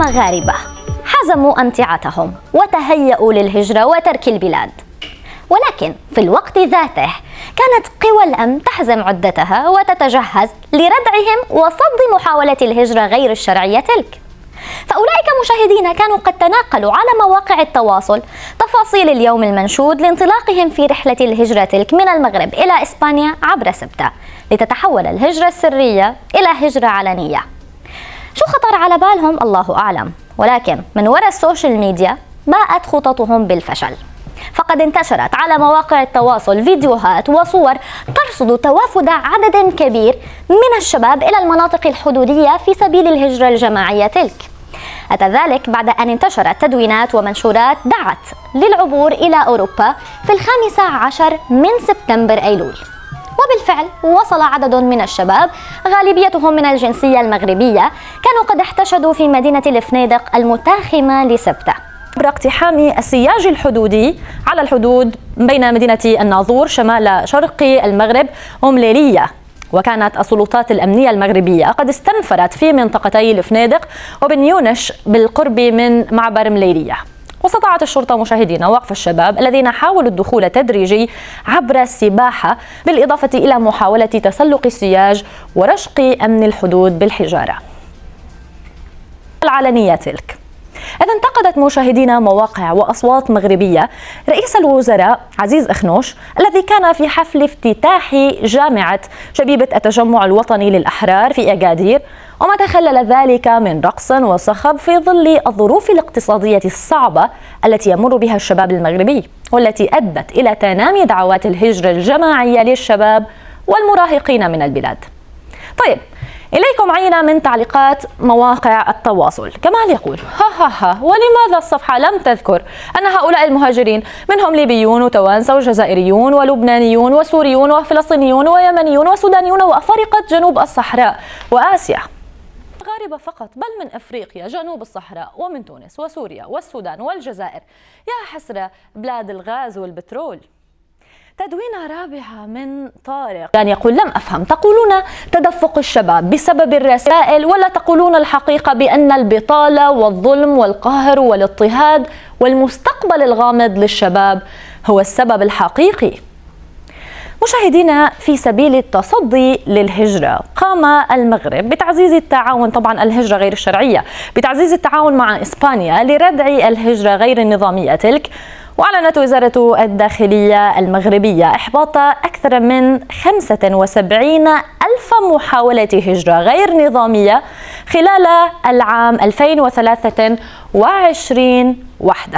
المغاربة حزموا أمتعتهم وتهيأوا للهجرة وترك البلاد، ولكن في الوقت ذاته كانت قوى الأمن تحزم عدتها وتتجهز لردعهم وصد محاولة الهجرة غير الشرعية تلك. فأولئك مشاهدينا كانوا قد تناقلوا على مواقع التواصل تفاصيل اليوم المنشود لانطلاقهم في رحلة الهجرة تلك من المغرب إلى إسبانيا عبر سبتة، لتتحول الهجرة السرية إلى هجرة علنية. شو خطر على بالهم الله أعلم، ولكن من وراء السوشيال ميديا باءت خططهم بالفشل، فقد انتشرت على مواقع التواصل فيديوهات وصور ترصد توافد عدد كبير من الشباب إلى المناطق الحدودية في سبيل الهجرة الجماعية تلك. أتى ذلك بعد أن انتشرت تدوينات ومنشورات دعت للعبور إلى أوروبا في 15 من سبتمبر أيلول، وبالفعل وصل عدد من الشباب غالبيتهم من الجنسية المغربية كانوا قد احتشدوا في مدينة الفنيدق المتاخمة لسبتة عبر اقتحام السياج الحدودي على الحدود بين مدينة الناظور شمال شرقي المغرب ومليلية. وكانت السلطات الأمنية المغربية قد استنفرت في منطقتي الفنيدق وبن يونش بالقرب من معبر مليلية. واستطاعت الشرطة مشاهدينا وقف الشباب الذين حاولوا الدخول التدريجي عبر السباحة، بالإضافة إلى محاولة تسلق السياج ورشق أمن الحدود بالحجارة العلنية تلك. إذا انتقدت مشاهدينا مواقع وأصوات مغربية رئيس الوزراء عزيز أخنوش الذي كان في حفل افتتاح جامعة شبيبة التجمع الوطني للأحرار في أكادير، وما تخلل ذلك من رقص وصخب في ظل الظروف الاقتصادية الصعبة التي يمر بها الشباب المغربي، والتي أدت إلى تنامي دعوات الهجرة الجماعية للشباب والمراهقين من البلاد. طيب، إليكم عينة من تعليقات مواقع التواصل. كمال يقول: ها ولماذا الصفحة لم تذكر أن هؤلاء المهاجرين منهم ليبيون وتوانسة وجزائريون ولبنانيون وسوريون وفلسطينيون ويمنيون وسودانيون وأفارقة جنوب الصحراء وآسيا، مغاربة فقط، بل من أفريقيا جنوب الصحراء ومن تونس وسوريا والسودان والجزائر. يا حسرة بلاد الغاز والبترول. تدوينة رابعة من طارق يعني يقول: لم أفهم، تقولون تدفق الشباب بسبب الرسائل ولا تقولون الحقيقة بأن البطالة والظلم والقهر والاضطهاد والمستقبل الغامض للشباب هو السبب الحقيقي؟ مشاهدينا، في سبيل التصدي للهجرة قام المغرب بتعزيز التعاون، طبعا الهجرة غير الشرعية، بتعزيز التعاون مع إسبانيا لردع الهجرة غير النظامية تلك. وأعلنت وزارة الداخلية المغربية إحباط أكثر من 75 ألف محاولة هجرة غير نظامية خلال العام 2023 وحده.